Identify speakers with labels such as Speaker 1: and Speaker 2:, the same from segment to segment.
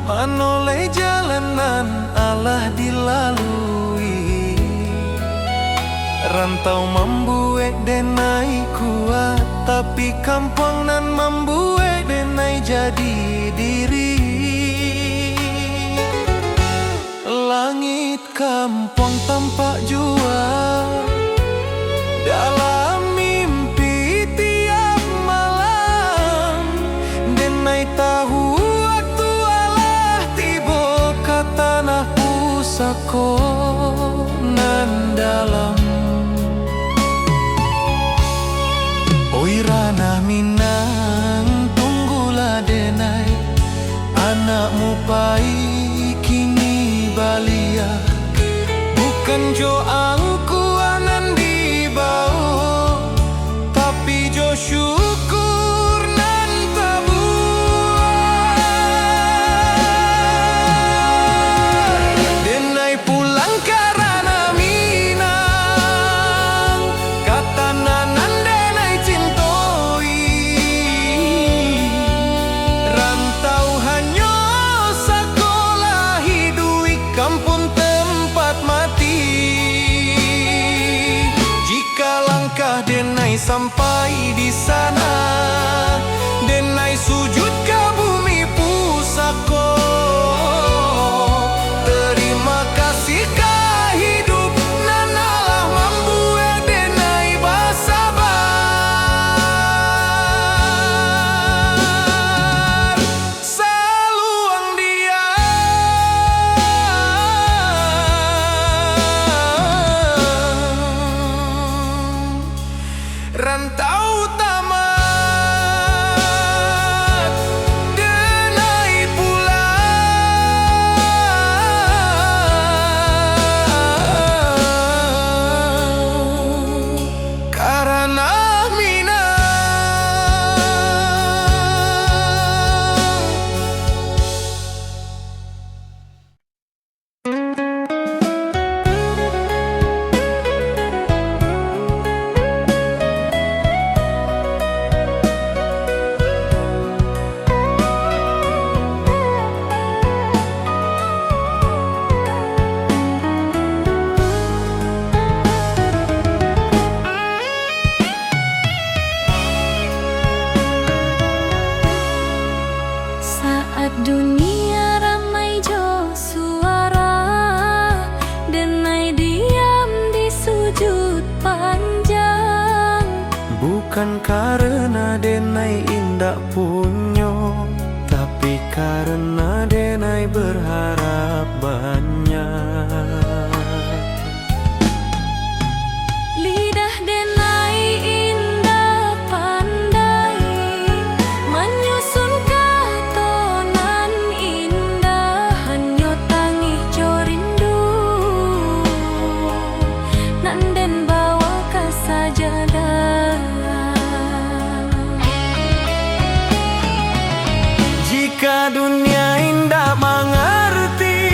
Speaker 1: Manoleh jalanan Allah dilalui, rantau membuat denai kuat, tapi kampung nan membuat denai jadi diri. Langit kampung tampak jua dalam mimpi tiap malam. Denai tahu waktu Allah tiba ke tanah pusako nan dalam. Oi ranah Minang, tunggulah denai, anakmu pai kini balia. Bukan jo angkuanan di bawah, tapi jo syukur nan tabuah. Denai pulang karena Minang, kata nanan denai cintoi. Rantau hanya sekolah hidui kampung tempat mati. Jika langkah denai sampai di sana, denai sujud ke bumi pusako. Terima kasih ke hidup nan Allah membuat denai bersabar. Saluang dia rantau tamat, denai pulang karena
Speaker 2: saat dunia ramai jo suara, denai diam di sujud panjang.
Speaker 1: bukan karena denai indak punyo, tapi karena denai berharap banyak.
Speaker 2: Lidah denai indah pandai, menyusun katonan indah. Hanyo tangih jo rindu, nan den bawa ke sajadah.
Speaker 1: Jika dunia indah mengerti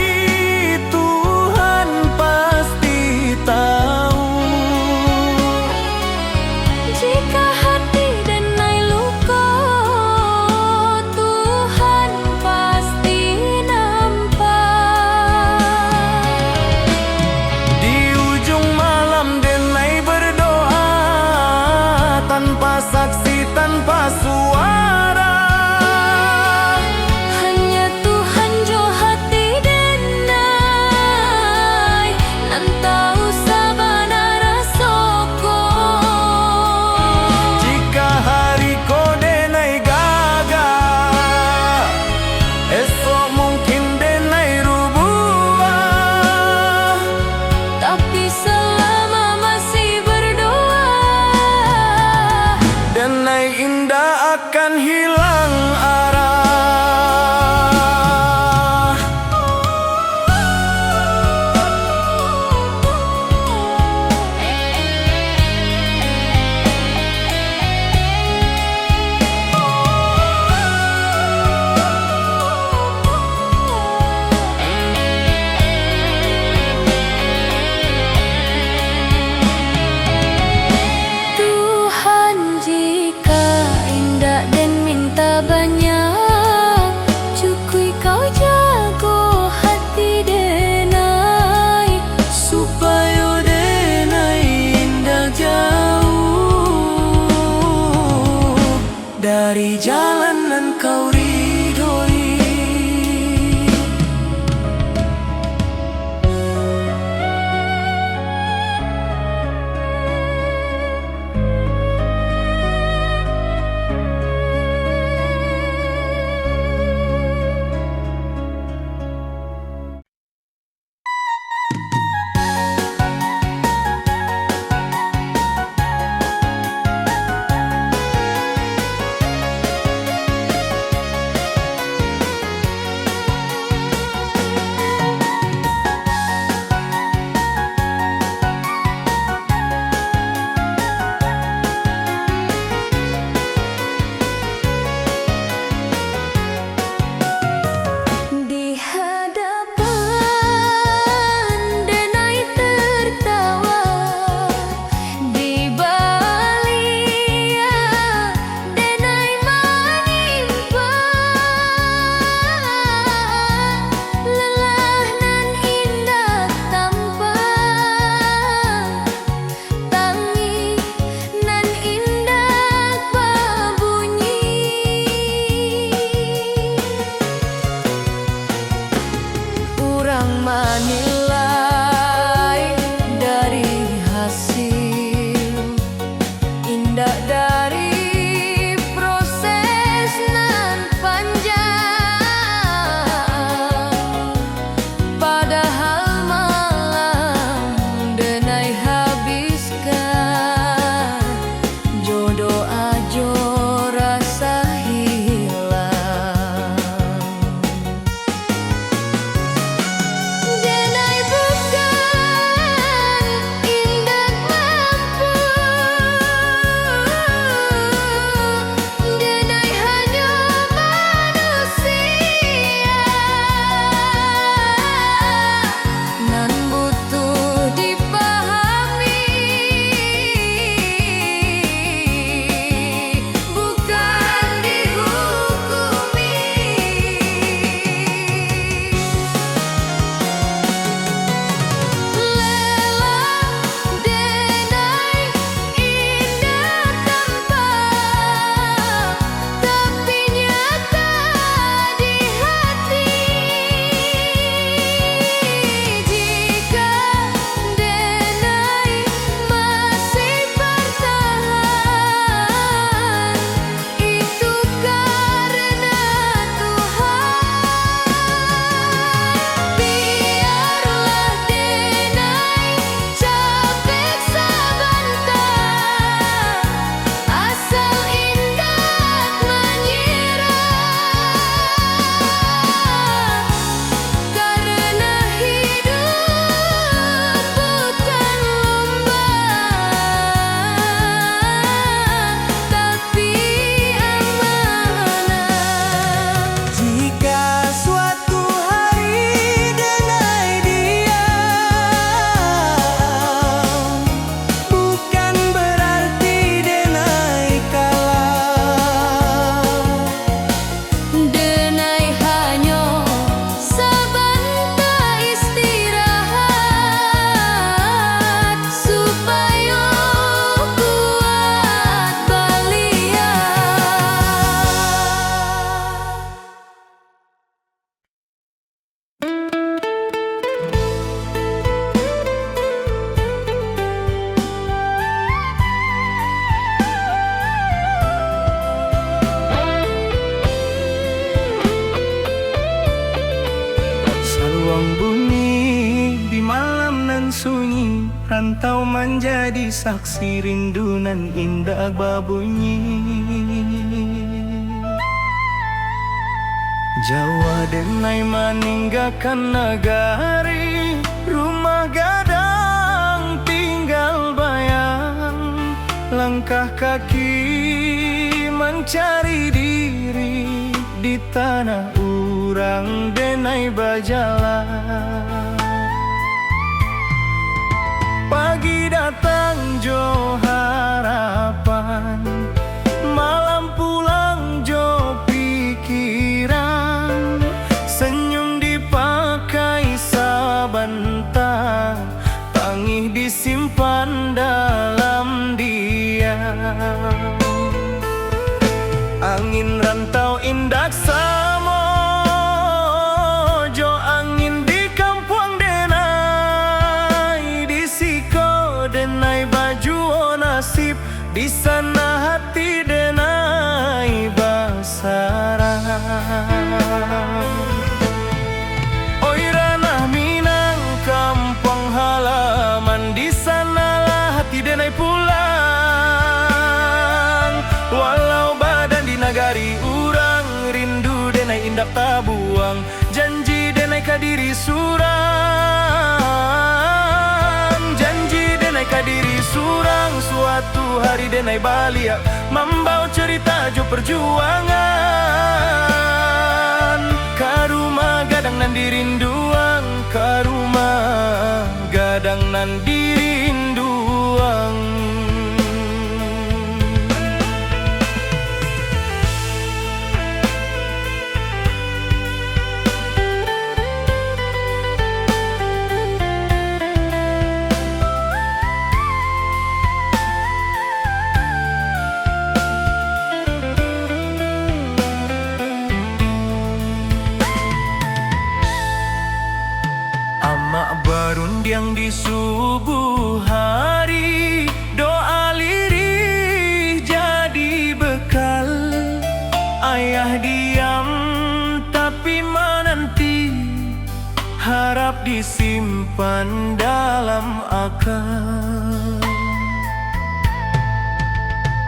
Speaker 2: Di hadapan denai tertawa, di balia denai menimpa lelah nan indah tanpa tangi nan indah babunyi. Urang menilai dari hasil indah dari proses nan panjang, padahal malam denai habiskan jodoh ajo rasa hilang. Denai bukan indah mampu, denai hanya manusia nan butuh dipahami, bukan dihukumi. Lelah denai indah tanpa, tapi nyata di hati. Jika denai masih bertahan, itu karena Tuhan. Biarlah denai capek sebentar, asal indah menyerah. Karena hidup bukan lomba, tapi amanah.
Speaker 1: Jika suatu hari denai diam, bukan berarti denai kalah.
Speaker 2: Denai hanya sebentar istirahat supaya kuat balia.
Speaker 1: Saluang bunyi di malam nan sunyi, rantau menjadi saksi rindu nan indah babunyi. Jawa denai meninggalkan negari, rumah gadang tinggal bayang, langkah kaki mencari diri di tanah urang denai bajalan. Pagi datang jo harapan, malam pulang jo pikiran, senyum dipakai sabentar, tangih disimpan dalam diam. Angin rantau indah samo, jo angin di kampung denai, di siko denai baju nasib di sana. buang. Janji denai kadiri surang, janji denai kadiri surang. Suatu hari denai balik membawa cerita jo perjuangan. Karuma gadang nan dirinduang, karuma gadang nan dirinduang. Amak berundiang di subuh hari, doa lirih jadi bekal. Ayah diam tapi menanti, harap disimpan dalam akal.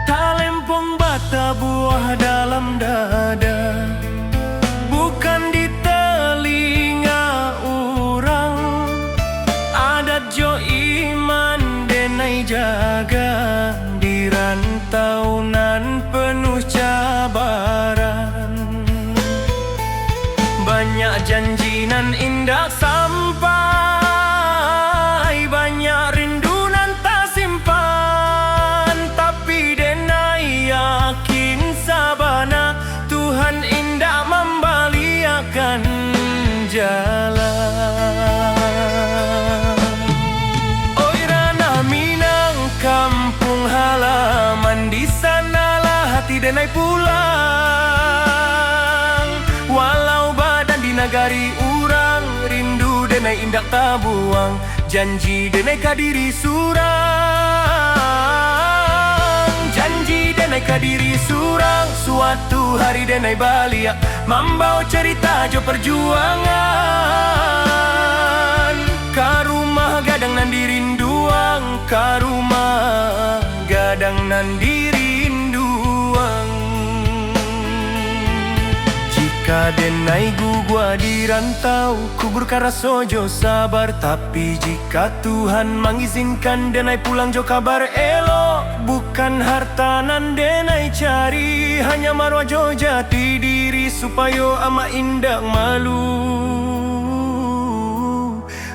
Speaker 1: Talempong bata buah dalam dada, bukan di telinga orang. Adat jo iman denai jaga, di rantau nan penuh cabaran. Banyak janji nan indah sampai, banyak rindu nan tak simpan. Tapi denai yakin sabana, Tuhan indah membaliakan jalan. Oi Ranah Minang, kampung halaman, di sanalah hati denai pulang. Walau badan di nagari urang, rindu denai indak tabuang. Janji denai kadiri surang, janji denai kadiri surang. Suatu hari denai balik membawa cerita jo perjuangan. Karumah gadang nan dirinduang, karumah gadang nan dirinduang. Jika denai gua di rantau, kubur karaso jo sabar. Tapi jika Tuhan mengizinkan denai pulang jo kabar elok. Bukan harta nan denai cari, hanya marwah jo jati diri, supaya ama indak malu.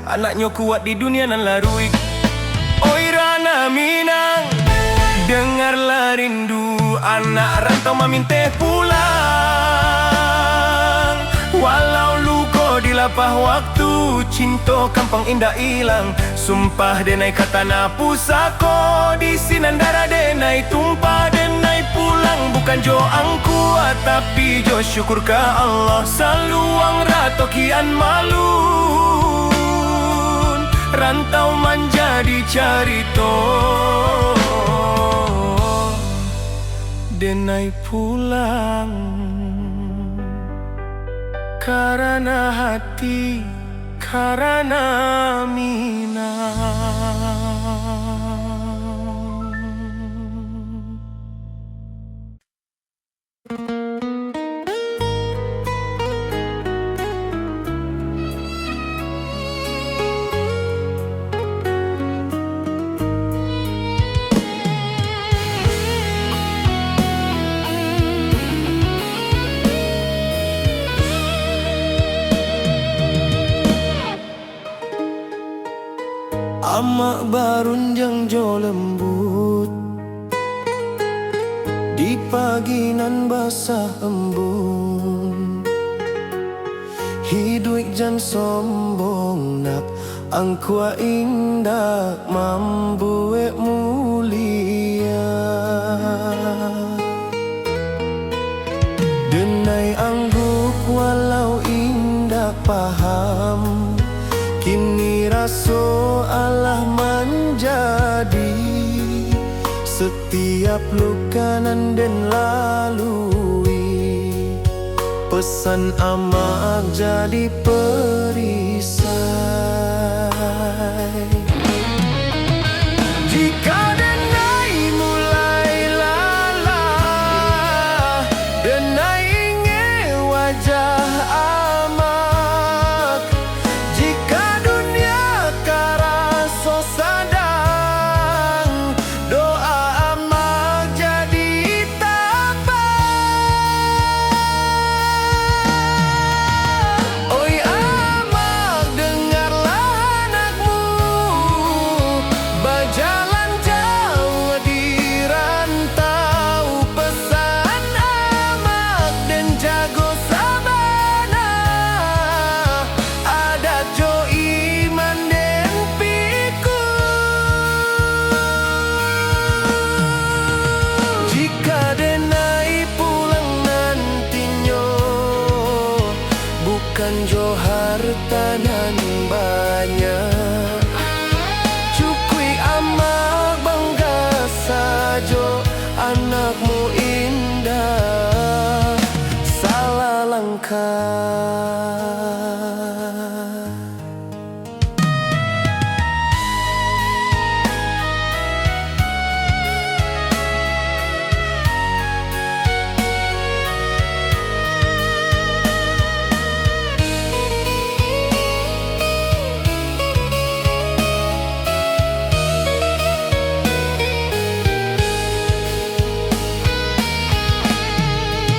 Speaker 1: Anaknya kuat di dunia nan larui. Oi Ranah Minang, dengarlah rindu anak rantau maminte pulang. Walau luko di lapah waktu, cinta kampung indah hilang. Sumpah denai kata na pusako, di sinandara denai tumpah. Denai pulang bukan jo angku, tapi jo syukur ka Allah. Saluang rato kian malun, rantau menjadi carito. Denai pulang karena hati, karena Minang. Amak barunjang jo lembut, di pagi nan basah embun. Hidup jan sombong nak, angkua indah mambuek mulia. Denai angguk walau indah paham, kini raso Allah menjadi. Setiap luka nan den lalui, pesan amak jadi perisai. Jika denai mulai lalah, denai inge wajah amak. jo hartanan banyak. Cukui amak bangga sajo, anakmu indah salah langkah.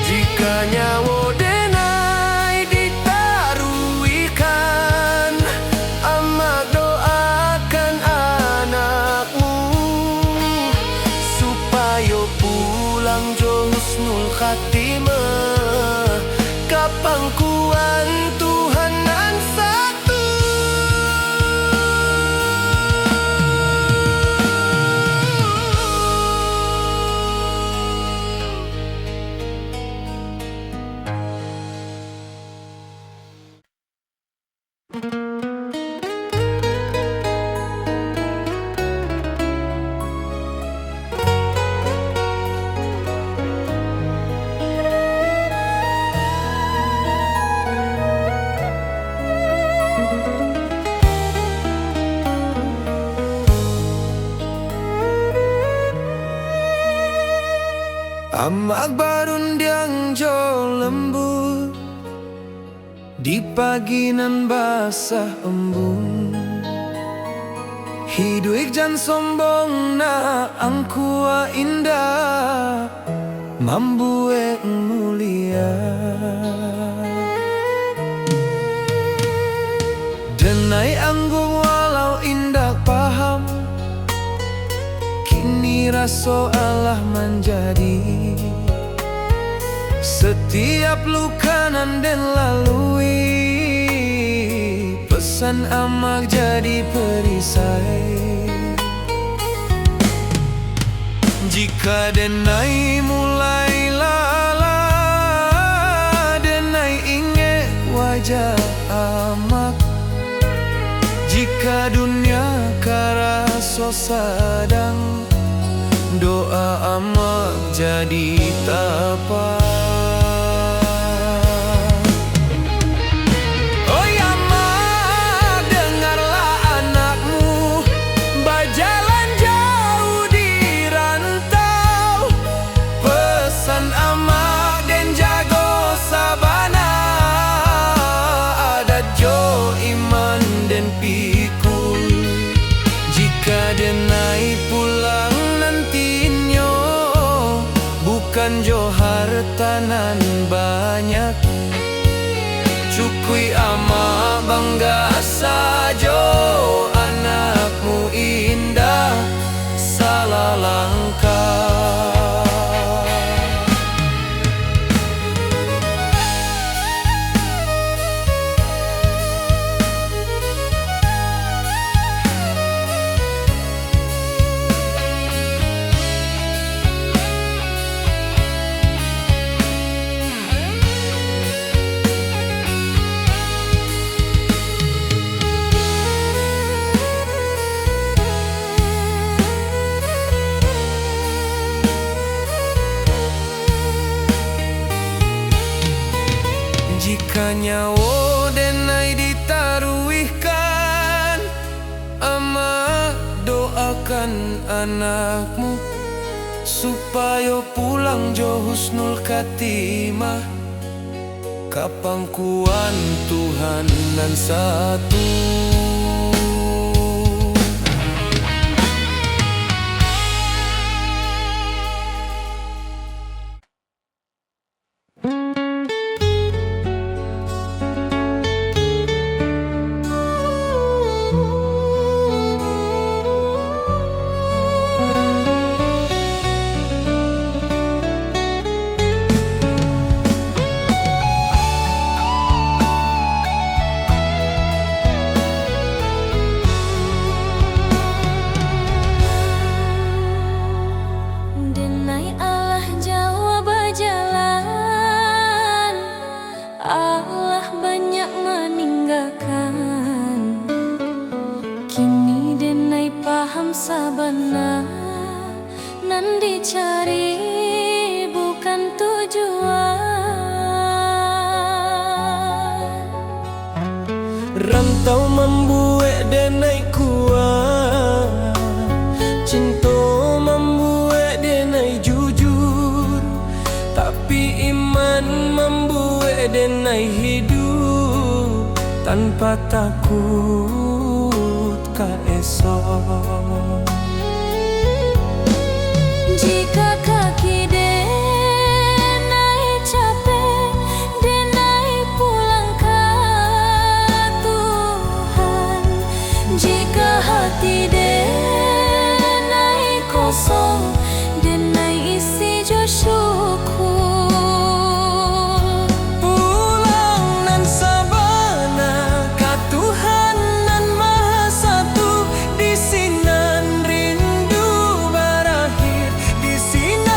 Speaker 1: Jika nyawa denai ditaruikan, amak doakan anakmu supaya pulang jo husnul khatimah. Kapangkuan Tuhan nan satu. Amak barundiang jo lembut di pagi nan basah embun. Hidup jan sombong na angkua indah, mambue mulia. Denai anggung walau indah paham, kini raso Allah menjadi. Setiap luka nan den lalui, pesan amak jadi perisai. Jika denai mulai lala, denai ingat wajah amak. Jika dunia karaso sadang, doa amak jadi tapak. Oi amak, dengarlah anakmu berjalan jauh di rantau. Pesan amak den jago sabana, adat jo iman den pikul. Jika denai pulang nantinya, bukan jo hartanan banyak. Cukui amak bangga sajo, anakmu indah salah langkah. Jika nyawa denai ditaruihkan, amak doakan anakmu supaya pulang jo husnul khatimah. Kapangkuan Tuhan nan satu.
Speaker 2: dicari, bukan tujuan.
Speaker 1: Rantau membuat denai kuat, cinta membuat denai jujur, tapi iman membuat denai hidup tanpa takut ka esok.
Speaker 2: Jika kaki denai capek, denai pulang ke Tuhan. Jika hati denai kosong, denai isi jo syukur.
Speaker 1: Pulang nan sabana ka Tuhan nan Maha Satu, di sinan rindu berakhir, di sinan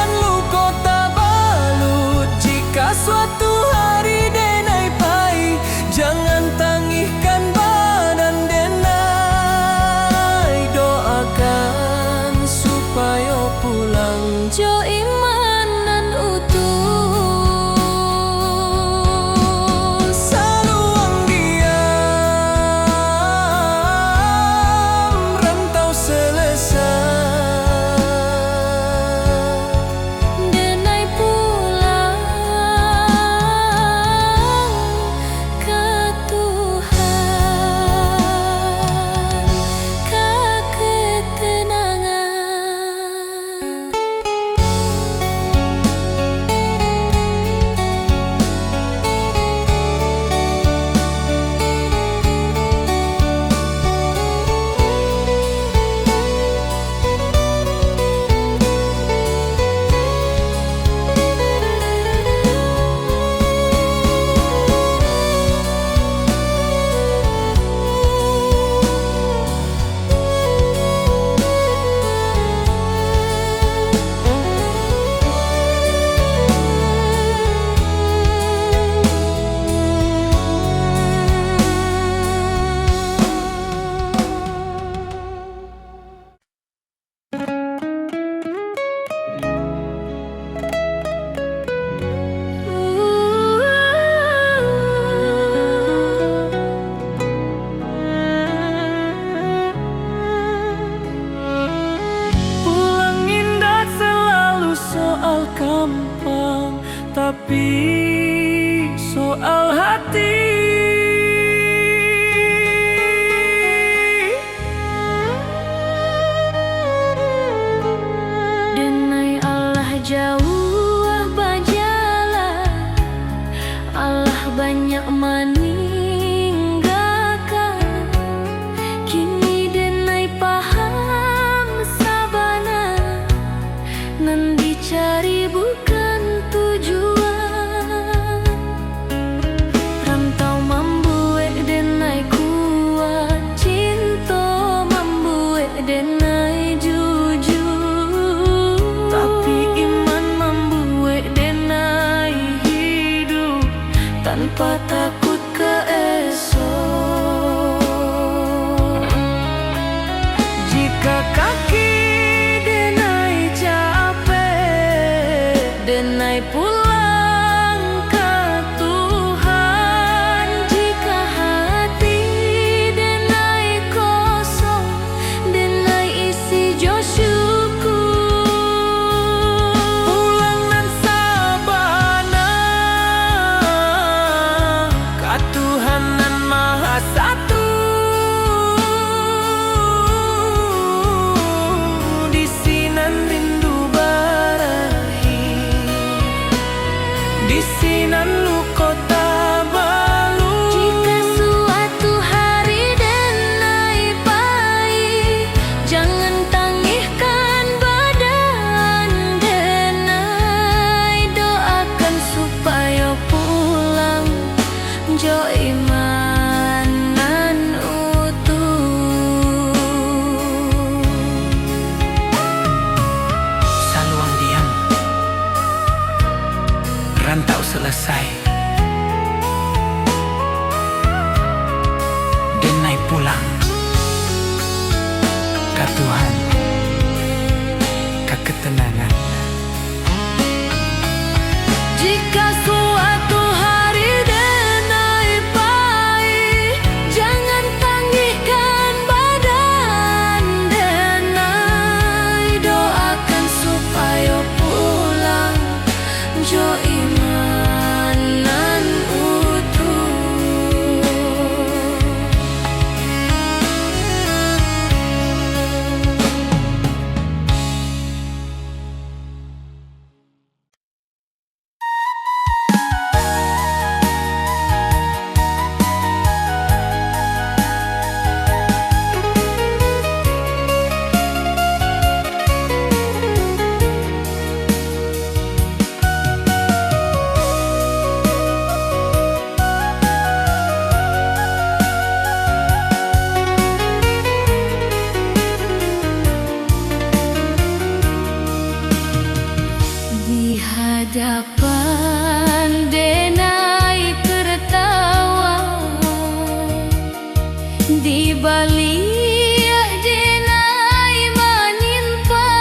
Speaker 2: baliak denai maninpa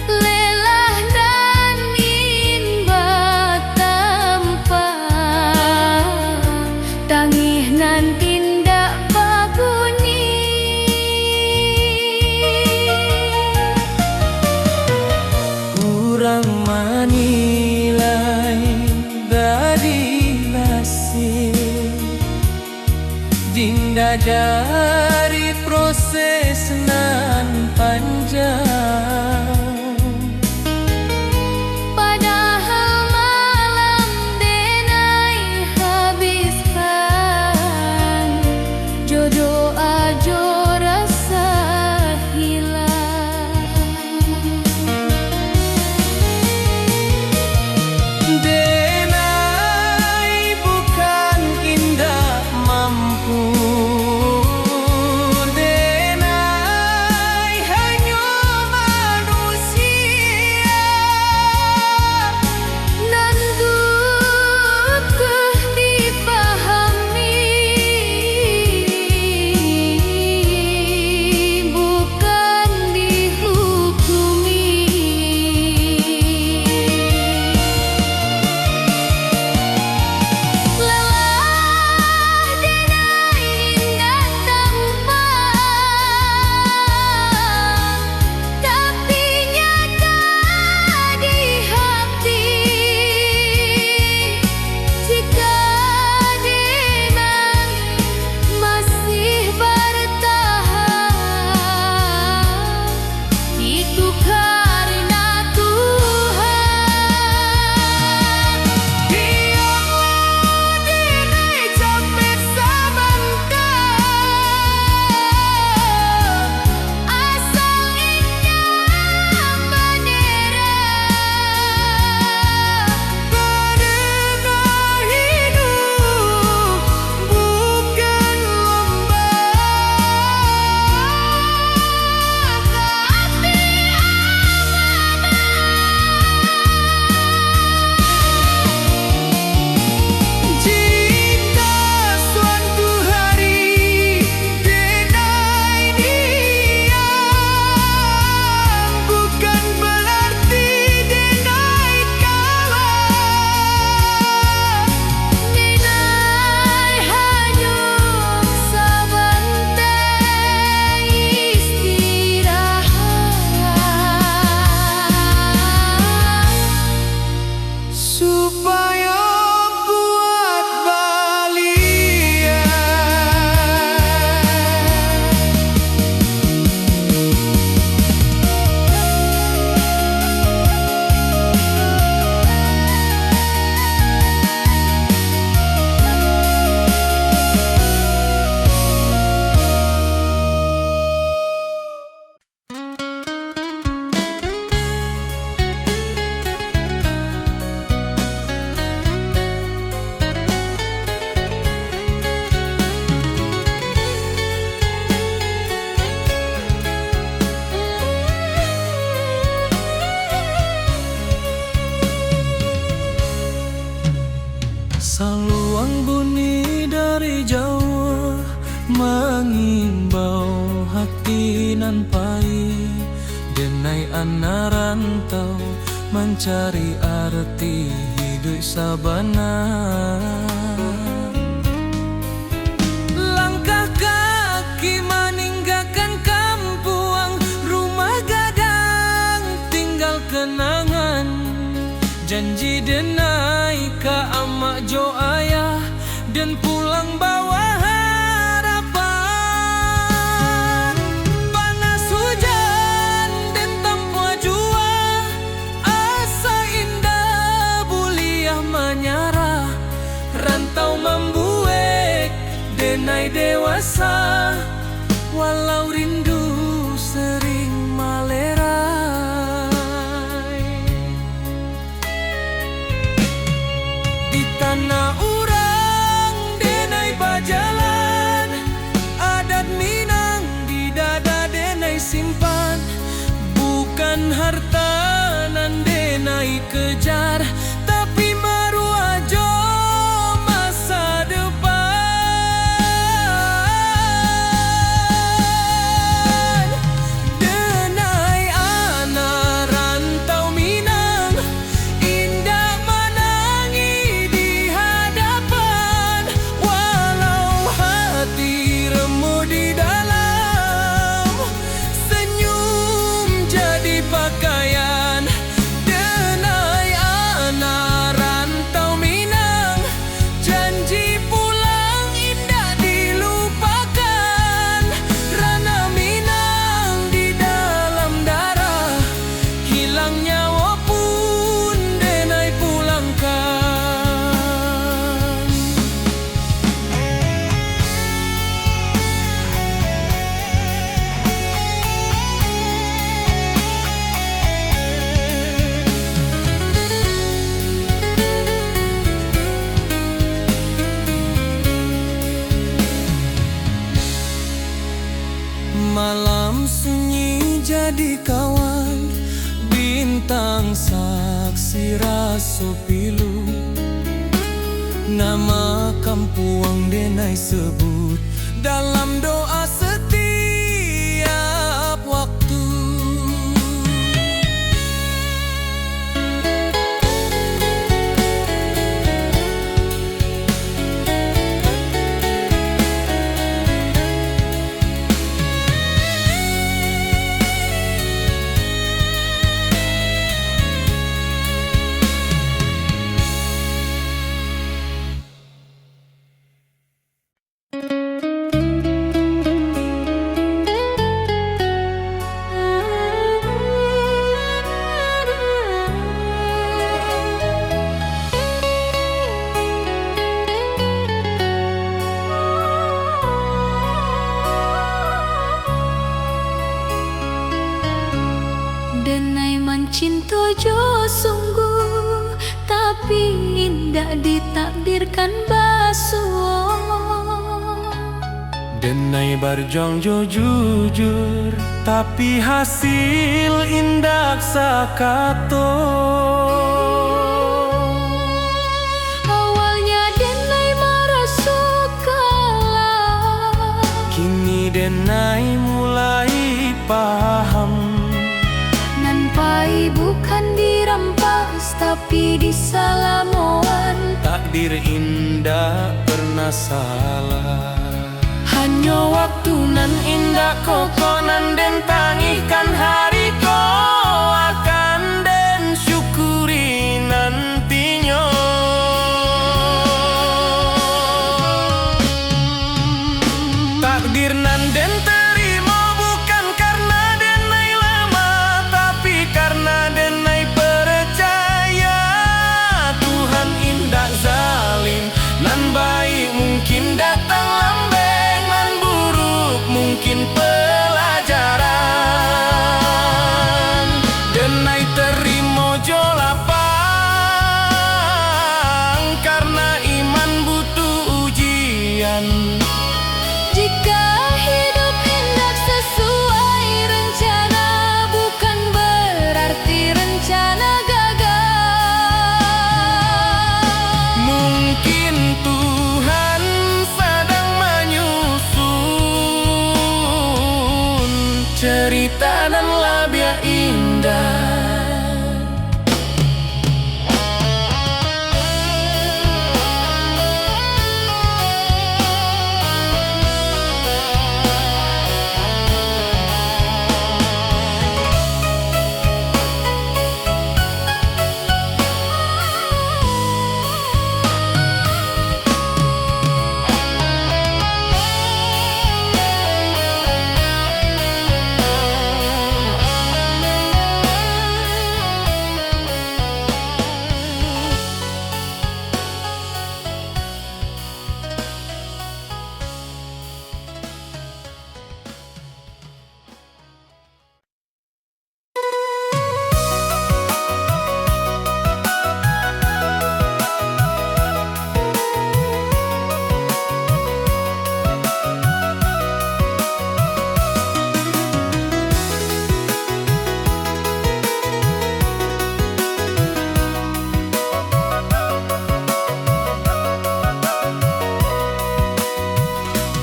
Speaker 2: lelah dan inba tanpa tangih nan tindak babuni
Speaker 1: kurang manilai dari dinda dari proses nan panjang
Speaker 2: padahal malam denai habiskan jodoh ajo rasa hilang
Speaker 1: denai bukan indah mampu denai hanya manusia
Speaker 2: nan butuh dipahami bukan dihukumi lelah denai indah tanpa tapi nyata di hati jika denai masih bertahan itu karena Tuhan biarlah denai capek sebentar asal indah menyerah
Speaker 1: karena hidup bukan lomba jika suatu hari denai diam bukan berarti denai kalah
Speaker 2: denai hanyut sebentar istirahat
Speaker 1: supaya buat balian saluang bunyi dari jauh mengimbau hati nan pahit denai anak rantau mencari arti hidup sabana langkah kaki meninggalkan kampung rumah gadang tinggal kenangan janji denai ka amak jo ayah dan pulang bawa harapan panas hujan dan tanpa jua asa indah buliah menyarah rantau membuek denai dewasa walau rindu sering malerai di tanah urang denai bajalan adat Minang di dada denai simpan bukan harta nan denai kejar tapi maruah jo masa depan bintang saksi raso pilu, nama kampuang denai sebut dalam doa setiap waktu.
Speaker 2: Denai mencinta jo sungguh, tapi indah ditakdirkan basuh.
Speaker 1: Denai berjuang jo jujur, tapi hasil indah sakato.
Speaker 2: Awalnya denai merasa kalah,
Speaker 1: Kini denai mulai paham,
Speaker 2: nampai bukan dirampas tapi disalamoan.
Speaker 1: takdir indah pernah salah. Hanya waktu nan indah kokonan den tangihkan hari ko akan den syukuri nantinya. Takdir nan den terima bukan karena denai lama, tapi karena denai percaya Tuhan indah zalim. Nan baik mungkin datang lambeng, nan buruk mungkin pelajaran. Denai terima jo lapang karena iman butuh ujian.
Speaker 2: Jika hidup hendak sesuai rencana, bukan berarti rencana gagal.
Speaker 1: Mungkin Tuhan sedang menyusun cerita dan labia indah.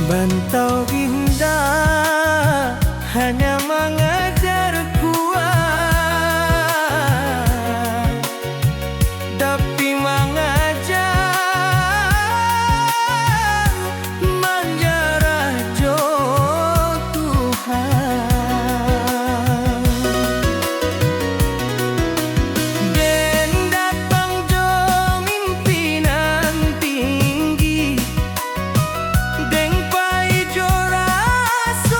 Speaker 1: Bantau indah hanya mengajar kuat, tapi mengajar menjarah jo Tuhan. Den datang jo mimpinan tinggi, deng pai jo rasa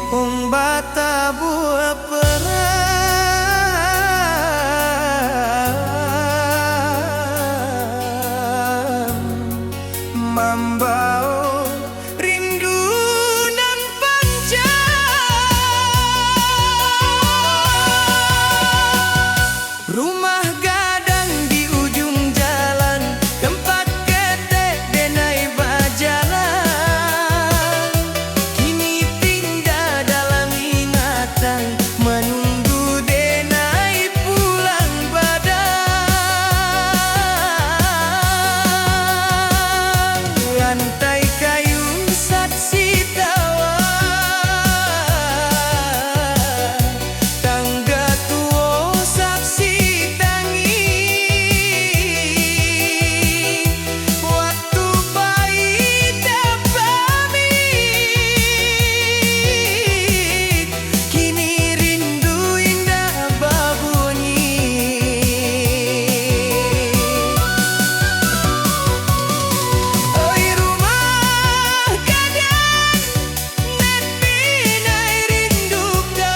Speaker 1: Wong bata buah perang Mambao rindu nan panjang Rumah gadang di ujung jalan Tempat ketek denai bajalan Kini tinggal dalam ingatan Menunggu denai pulang badang Lantai kayu saksi tawa Tangga tua saksi tangi Waktu pahit pamit Kini rindu indah babunyi Oi rumah gadang Nepi nai rindukan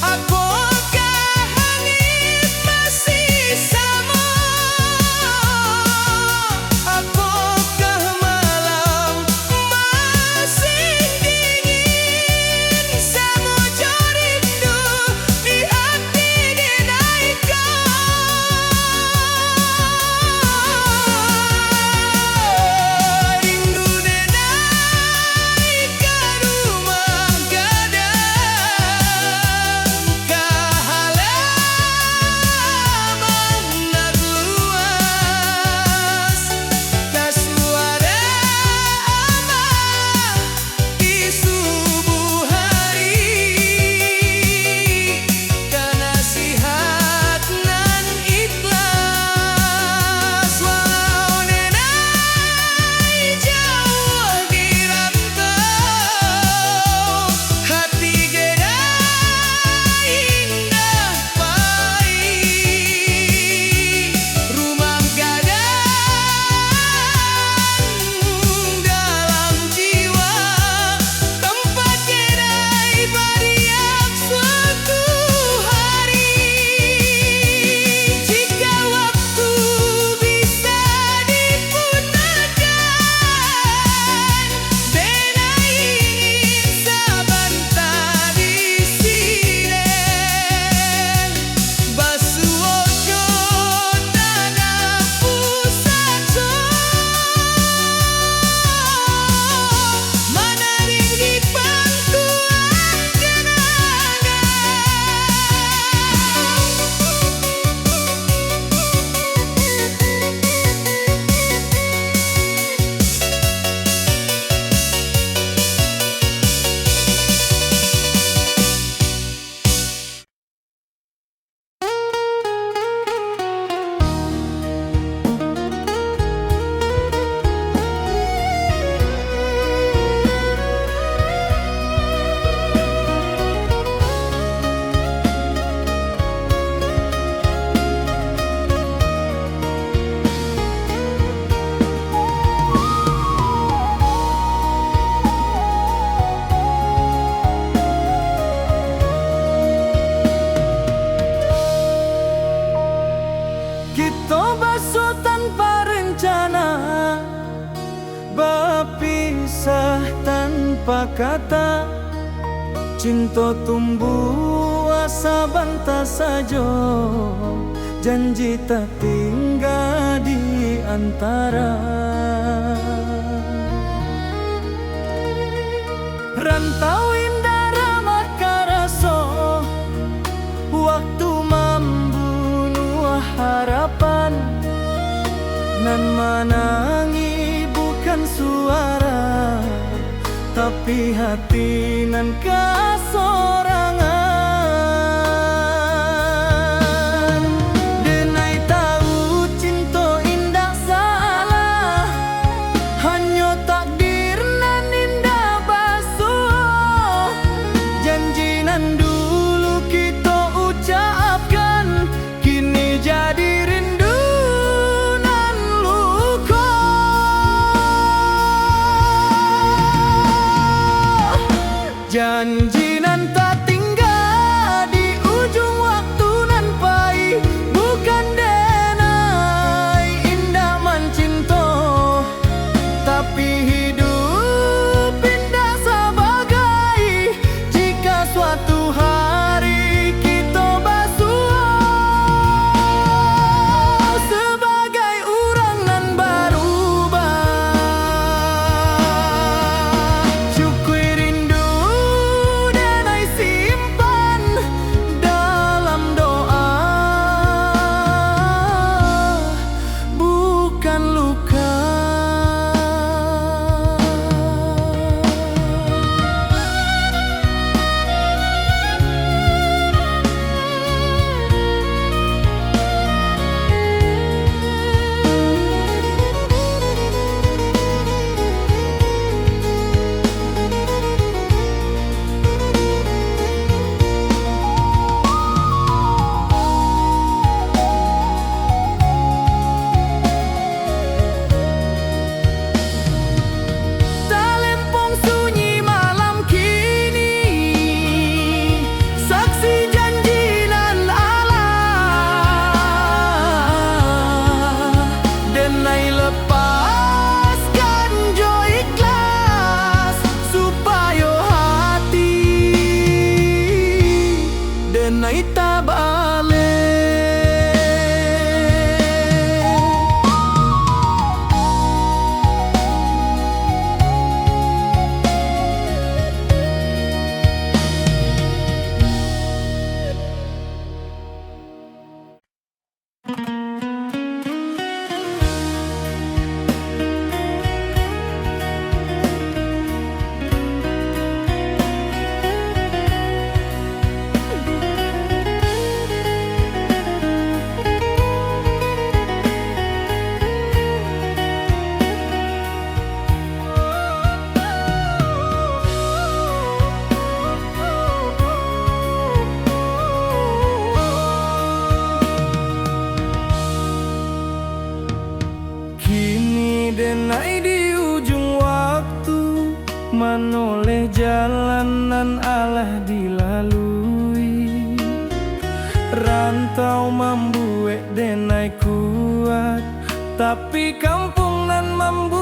Speaker 1: Apakah langit masih sama Apakah malam masih dingin Samojo rindu di hati dinaikan Rindu denai ke rumah gadang Ke halaman nak luas Ke suara amah di subuh hari Ke nasihat nan ikhlas Walau denai jauh di rantau Hati gedai indah pahit Rumah gadang dalam jiwa Tempat gedai beriak suatu hari Jika waktu bisa diputarkan Denai ingin sabanta di sini Basuojo tanah pusaco Menarik di pangkuan kenangan Kita basuh tanpa rencana Berpisah tanpa kata Cinta tumbuh asa bantah saja Janji tak tinggal di antara Rantau indah ramah karaso Waktu membunuh harapan Nan menangi bukan suara Tapi hati nan kasorangan Denai tahu cinta indah salah Hanya takdir nan indah basuh Janji nan dulu kita ucapkan Kini jadi rindu nan luka Janji nan tak tinggal di ujung waktu nan pai, bukan denai indah mencinta, tapi hidup indah sebagai jika suatu hari kita bersua sebagai orang nan berubah. Syukur rindu denai simpan dalam doa, bukan luka. Talempong sunyi malam kini, saksi janji nan Allah. Denai lepaskan jo ikhlas supaya hati denai tak balik. Kini denai di ujung waktu, menoleh jalanan Allah dilalui. Rantau membuat denai kuat, tapi kampung nan membuat